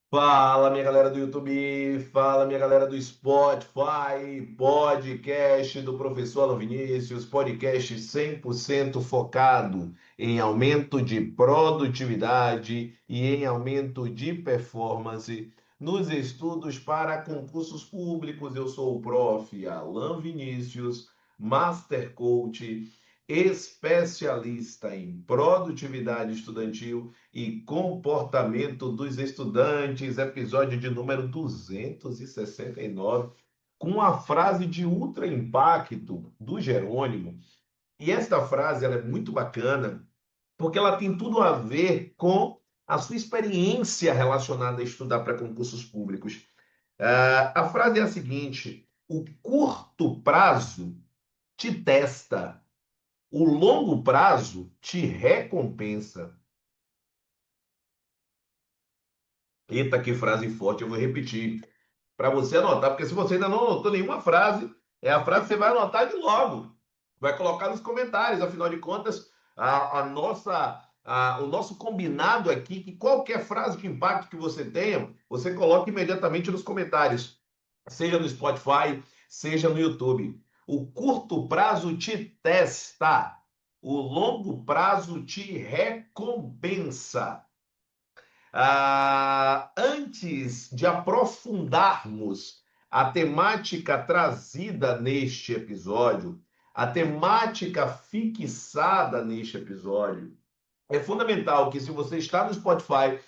Fala, minha galera do YouTube, fala, minha galera do Spotify, podcast do professor Alan Vinícius, podcast 100% focado em aumento de produtividade e em aumento de performance nos estudos para concursos públicos. Eu sou o prof. Alan Vinícius, Master Coach, especialista em produtividade estudantil e comportamento dos estudantes, episódio de número 269, com a frase de ultra impacto do Jerônimo. E esta frase ela é muito bacana, porque ela tem tudo a ver com a sua experiência relacionada a estudar para concursos públicos. A frase é a seguinte: o curto prazo te testa, o longo prazo te recompensa. Eita, que frase forte, eu vou repetir para você anotar, porque se você ainda não anotou nenhuma frase, é a frase que você vai anotar de logo. Vai colocar nos comentários, afinal de contas, o nosso combinado aqui, que qualquer frase de impacto que você tenha, você coloca imediatamente nos comentários, seja no Spotify, seja no YouTube. O curto prazo te testa, o longo prazo te recompensa. Antes de aprofundarmos a temática trazida neste episódio, a temática fixada neste episódio, é fundamental que, se você está no Spotify,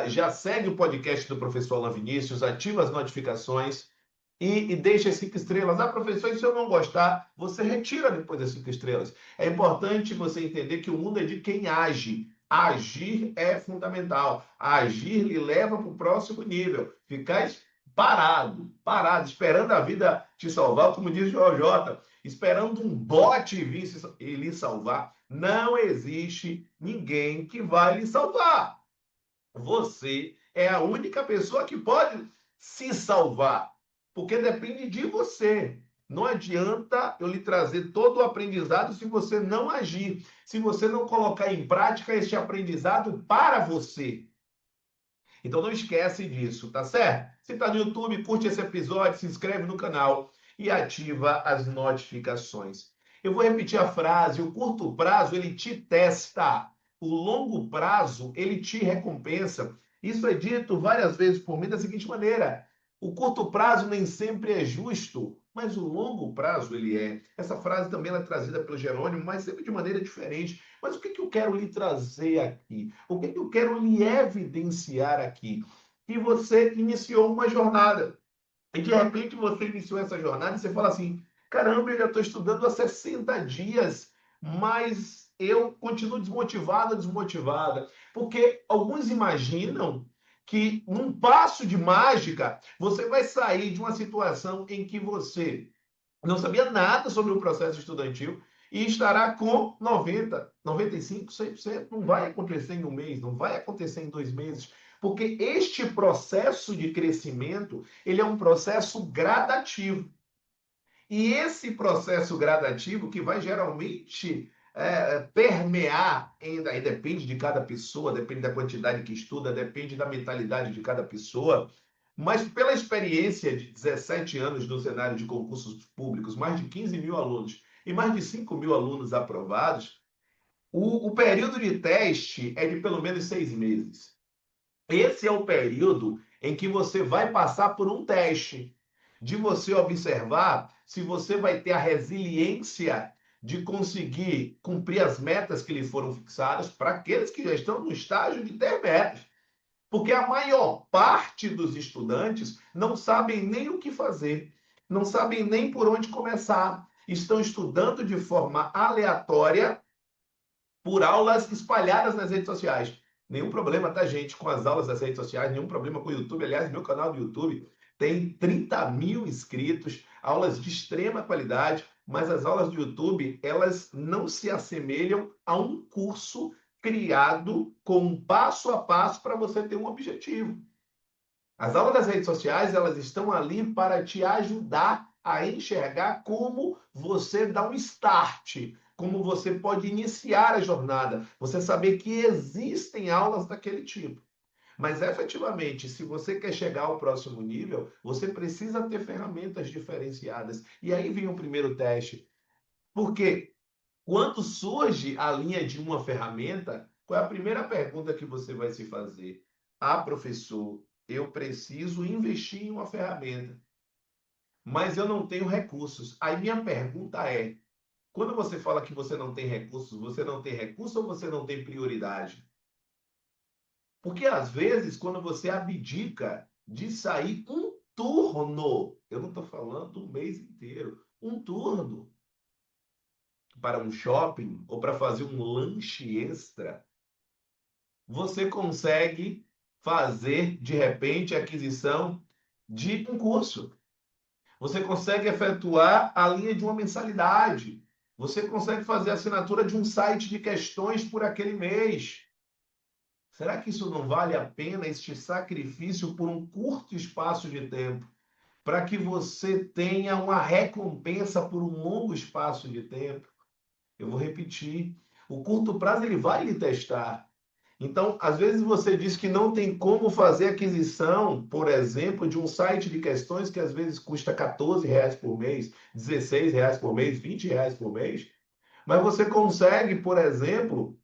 já segue o podcast do professor Alan Vinícius, ativa as notificações e deixa as 5 estrelas. Professor, e se eu não gostar, você retira depois das 5 estrelas. É importante você entender que o mundo é de quem age. Agir é fundamental. Agir lhe leva para o próximo nível. Ficar parado, esperando a vida te salvar, como diz o Jota, esperando um bote vir e lhe salvar. Não existe ninguém que vai lhe salvar. Você é a única pessoa que pode se salvar, porque depende de você. Não adianta eu lhe trazer todo o aprendizado se você não agir, se você não colocar em prática este aprendizado para você. Então não esquece disso, tá certo? Se está no YouTube, curte esse episódio, se inscreve no canal e ativa as notificações. Eu vou repetir a frase: o curto prazo ele te testa, o longo prazo ele te recompensa. Isso é dito várias vezes por mim da seguinte maneira: o curto prazo nem sempre é justo, mas o longo prazo ele é. Essa frase também é trazida pelo Jerônimo, mas sempre de maneira diferente. Mas o que eu quero lhe trazer aqui? O que eu quero lhe evidenciar aqui? Que você iniciou uma jornada. E de repente você iniciou essa jornada e você fala assim: caramba, eu já estou estudando há 60 dias, mas eu continuo desmotivado, desmotivada. Porque alguns imaginam que num passo de mágica você vai sair de uma situação em que você não sabia nada sobre o processo estudantil e estará com 90, 95, 100%. Não vai acontecer em um mês, não vai acontecer em 2 meses, porque este processo de crescimento ele é um processo gradativo. E esse processo gradativo que vai geralmente permear, ainda aí depende de cada pessoa, depende da quantidade que estuda, depende da mentalidade de cada pessoa, mas pela experiência de 17 anos no cenário de concursos públicos, mais de 15 mil alunos e mais de 5 mil alunos aprovados, o período de teste é de pelo menos 6 meses. Esse é o período em que você vai passar por um teste, de você observar se você vai ter a resiliência de conseguir cumprir as metas que lhe foram fixadas para aqueles que já estão no estágio de ter metas. Porque a maior parte dos estudantes não sabem nem o que fazer, não sabem nem por onde começar. Estão estudando de forma aleatória por aulas espalhadas nas redes sociais. Nenhum problema, tá, gente, com as aulas das redes sociais, nenhum problema com o YouTube. Aliás, meu canal do YouTube tem 30 mil inscritos, aulas de extrema qualidade, mas as aulas do YouTube, elas não se assemelham a um curso criado com um passo a passo para você ter um objetivo. As aulas das redes sociais, elas estão ali para te ajudar a enxergar como você dá um start, como você pode iniciar a jornada, você saber que existem aulas daquele tipo. Mas efetivamente, se você quer chegar ao próximo nível, você precisa ter ferramentas diferenciadas. E aí vem o primeiro teste. Porque quando surge a linha de uma ferramenta, qual é a primeira pergunta que você vai se fazer? Ah, professor, eu preciso investir em uma ferramenta, mas eu não tenho recursos. Aí minha pergunta é: quando você fala que você não tem recurso ou você não tem prioridade? Porque às vezes, quando você abdica de sair um turno, eu não estou falando um mês inteiro, um turno para um shopping ou para fazer um lanche extra, você consegue fazer de repente a aquisição de um curso. Você consegue efetuar a linha de uma mensalidade. Você consegue fazer a assinatura de um site de questões por aquele mês. Será que isso não vale a pena, este sacrifício por um curto espaço de tempo, para que você tenha uma recompensa por um longo espaço de tempo? Eu vou repetir. O curto prazo ele vai lhe testar. Então, às vezes você diz que não tem como fazer aquisição, por exemplo, de um site de questões que às vezes custa R$ 14 por mês, R$ 16 por mês, R$ 20 por mês, mas você consegue, por exemplo,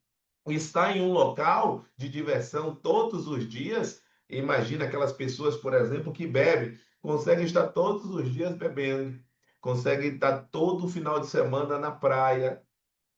estar em um local de diversão todos os dias. Imagina aquelas pessoas, por exemplo, que bebem, conseguem estar todos os dias bebendo, conseguem estar todo final de semana na praia,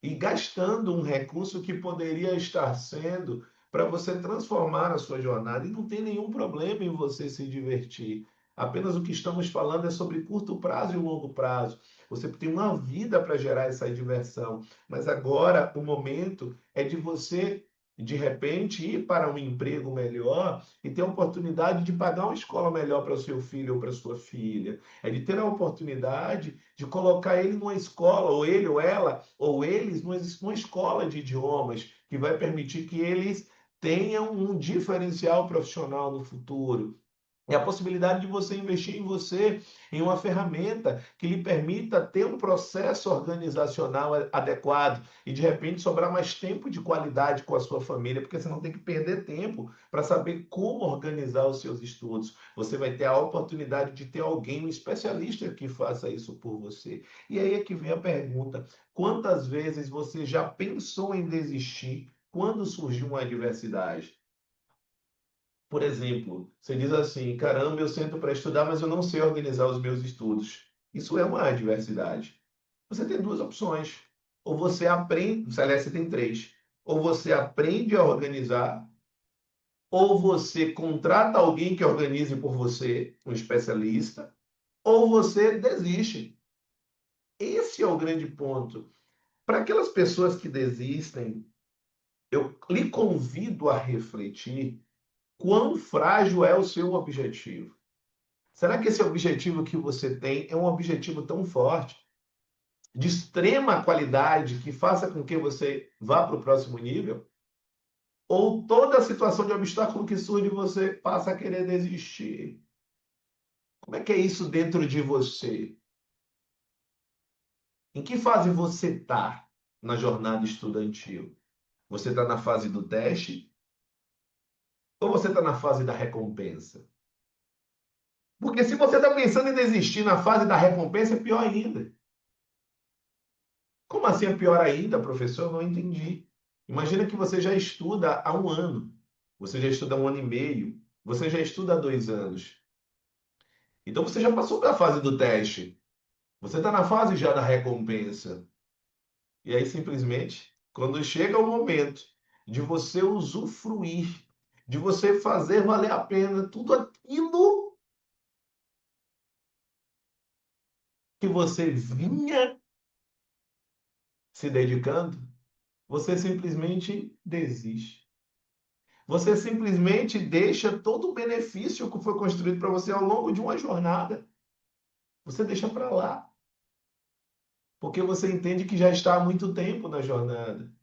e gastando um recurso que poderia estar sendo para você transformar a sua jornada. E não tem nenhum problema em você se divertir. Apenas o que estamos falando é sobre curto prazo e longo prazo. Você tem uma vida para gerar essa diversão, mas agora o momento é de você, de repente, ir para um emprego melhor e ter a oportunidade de pagar uma escola melhor para o seu filho ou para a sua filha. É de ter a oportunidade de colocar ele numa escola, ou ele ou ela, ou eles, numa escola de idiomas, que vai permitir que eles tenham um diferencial profissional no futuro. É a possibilidade de você investir em você, em uma ferramenta que lhe permita ter um processo organizacional adequado e, de repente, sobrar mais tempo de qualidade com a sua família, porque você não tem que perder tempo para saber como organizar os seus estudos. Você vai ter a oportunidade de ter alguém, um especialista, que faça isso por você. E aí é que vem a pergunta: quantas vezes você já pensou em desistir quando surgiu uma adversidade? Por exemplo, você diz assim: caramba, eu sento para estudar, mas eu não sei organizar os meus estudos. Isso é uma adversidade. Você tem duas opções. Ou você aprende, aliás, você tem três. Ou você aprende a organizar, ou você contrata alguém que organize por você, um especialista, ou você desiste. Esse é o grande ponto. Para aquelas pessoas que desistem, eu lhe convido a refletir quão frágil é o seu objetivo. Será que esse objetivo que você tem é um objetivo tão forte, de extrema qualidade, que faça com que você vá para o próximo nível? Ou toda a situação de obstáculo que surge, você passa a querer desistir? Como é que é isso dentro de você? Em que fase você está na jornada estudantil? Você está na fase do teste ou você está na fase da recompensa? Porque se você está pensando em desistir na fase da recompensa, é pior ainda. Como assim é pior ainda, professor? Eu não entendi. Imagina que você já estuda há um ano, você já estuda há um ano e meio, você já estuda há 2 anos. Então você já passou da fase do teste, você está na fase já da recompensa. E aí simplesmente, quando chega o momento de você usufruir, de você fazer valer a pena tudo aquilo que você vinha se dedicando, você simplesmente desiste. Você simplesmente deixa todo o benefício que foi construído para você ao longo de uma jornada. Você deixa para lá, porque você entende que já está há muito tempo na jornada.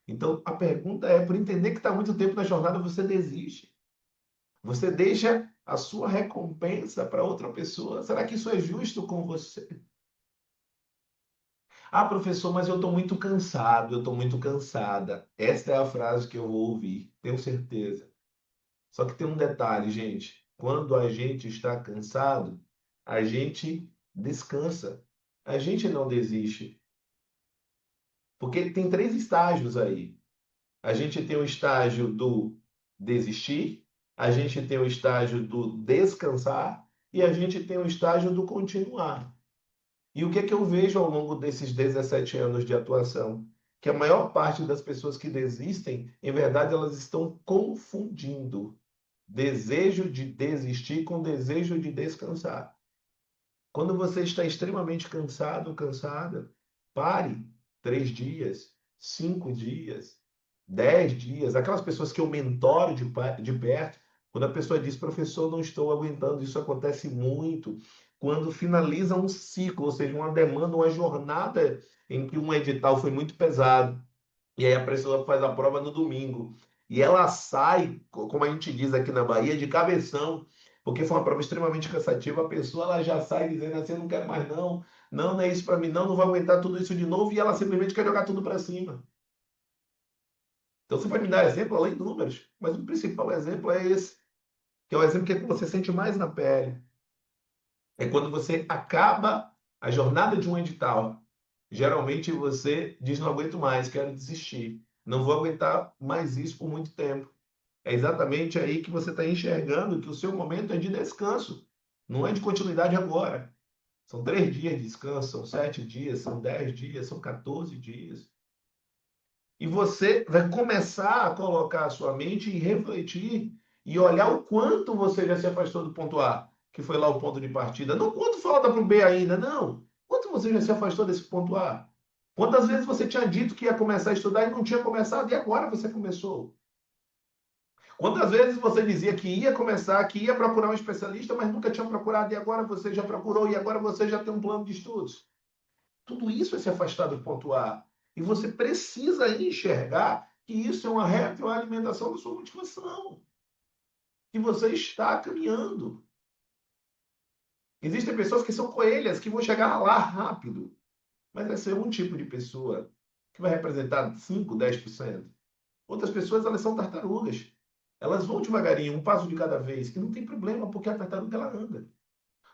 Então, a pergunta é, por entender que está há muito tempo na jornada, você desiste. Você deixa a sua recompensa para outra pessoa. Será que isso é justo com você? Ah, professor, mas eu estou muito cansado, eu estou muito cansada. Esta é a frase que eu vou ouvir, tenho certeza. Só que tem um detalhe, gente. Quando a gente está cansado, a gente descansa. A gente não desiste. Porque tem três estágios aí. A gente tem o estágio do desistir, a gente tem o estágio do descansar e a gente tem o estágio do continuar. E o que é que eu vejo ao longo desses 17 anos de atuação? Que a maior parte das pessoas que desistem, em verdade, elas estão confundindo desejo de desistir com desejo de descansar. Quando você está extremamente cansado ou cansada, pare 3 dias, 5 dias, 10 dias. Aquelas pessoas que eu mentoro de perto, quando a pessoa diz, professor, não estou aguentando, isso acontece muito. Quando finaliza um ciclo, ou seja, uma demanda, uma jornada em que um edital foi muito pesado, e aí a pessoa faz a prova no domingo. E ela sai, como a gente diz aqui na Bahia, de cabeção, porque foi uma prova extremamente cansativa. A pessoa ela já sai dizendo assim: eu não quero mais, não, não, não é isso para mim, não, não vou aguentar tudo isso de novo. E ela simplesmente quer jogar tudo para cima. Então você vai me dar exemplo além de números, mas o principal exemplo é esse, que é o exemplo que você sente mais na pele. É quando você acaba a jornada de um edital. Geralmente você diz: não aguento mais, quero desistir. Não vou aguentar mais isso por muito tempo. É exatamente aí que você está enxergando que o seu momento é de descanso, não é de continuidade agora. São 3 dias de descanso, são 7 dias, são 10 dias, são 14 dias. E você vai começar a colocar a sua mente e refletir e olhar o quanto você já se afastou do ponto A, que foi lá o ponto de partida. Não quanto falta para o B ainda, não. Quanto você já se afastou desse ponto A? Quantas vezes você tinha dito que ia começar a estudar e não tinha começado e agora você começou? Quantas vezes você dizia que ia começar, que ia procurar um especialista, mas nunca tinha procurado e agora você já procurou e agora você já tem um plano de estudos? Tudo isso é se afastar do ponto A. E você precisa enxergar que isso é uma retroalimentação da sua motivação. Que você está caminhando. Existem pessoas que são coelhas, que vão chegar lá rápido. Mas vai ser um tipo de pessoa que vai representar 5, 10%. Outras pessoas, elas são tartarugas. Elas vão devagarinho, um passo de cada vez. E não tem problema, porque a tartaruga, ela anda.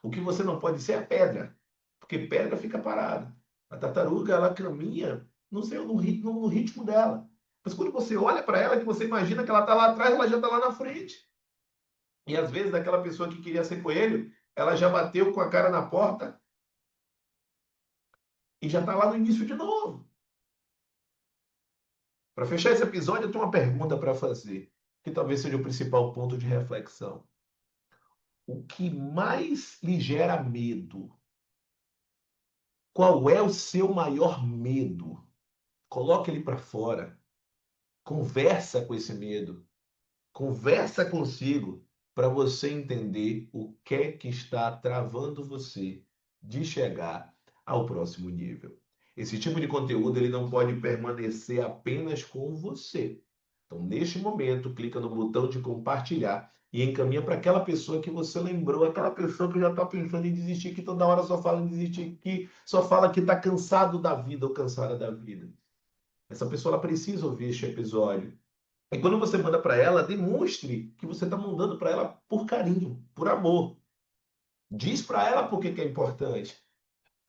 O que você não pode ser é pedra, porque pedra fica parada. A tartaruga, ela caminha no ritmo dela. Mas quando você olha para ela, que você imagina que ela está lá atrás, ela já está lá na frente. E às vezes, aquela pessoa que queria ser coelho, ela já bateu com a cara na porta e já está lá no início de novo. Para fechar esse episódio, eu tenho uma pergunta para fazer, que talvez seja o principal ponto de reflexão. O que mais lhe gera medo? Qual é o seu maior medo? Coloque ele para fora. Conversa com esse medo. Conversa consigo para você entender o que é que está travando você de chegar ao próximo nível. Esse tipo de conteúdo ele não pode permanecer apenas com você. Então, neste momento, clica no botão de compartilhar e encaminha para aquela pessoa que você lembrou, aquela pessoa que já está pensando em desistir, que toda hora só fala em desistir, que só fala que está cansado da vida ou cansada da vida. Essa pessoa ela precisa ouvir este episódio. E quando você manda para ela, demonstre que você está mandando para ela por carinho, por amor. Diz para ela por que é importante.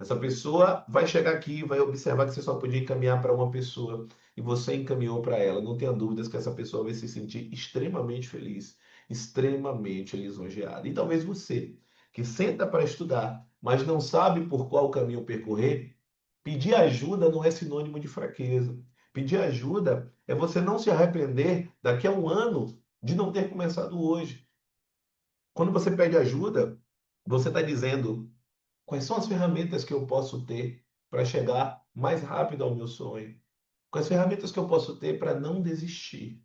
Essa pessoa vai chegar aqui e vai observar que você só podia encaminhar para uma pessoa e você encaminhou para ela. Não tenha dúvidas que essa pessoa vai se sentir extremamente feliz, extremamente lisonjeada. E talvez você, que senta para estudar, mas não sabe por qual caminho percorrer, pedir ajuda não é sinônimo de fraqueza. Pedir ajuda é você não se arrepender daqui a um ano de não ter começado hoje. Quando você pede ajuda, você está dizendo: quais são as ferramentas que eu posso ter para chegar mais rápido ao meu sonho? Quais ferramentas que eu posso ter para não desistir?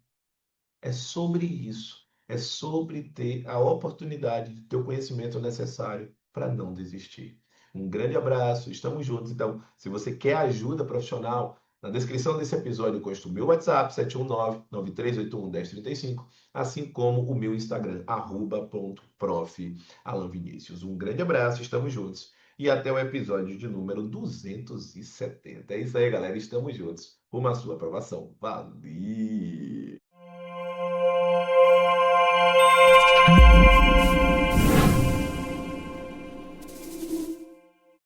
É sobre isso. É sobre ter a oportunidade de ter o conhecimento necessário para não desistir. Um grande abraço, estamos juntos. Então, se você quer ajuda profissional, na descrição desse episódio consta o meu WhatsApp, 719-9381-1035, assim como o meu Instagram, @prof.alanvinicius. Um grande abraço, estamos juntos. E até o episódio de número 270. É isso aí, galera. Estamos juntos. Rumo à sua aprovação. Valeu!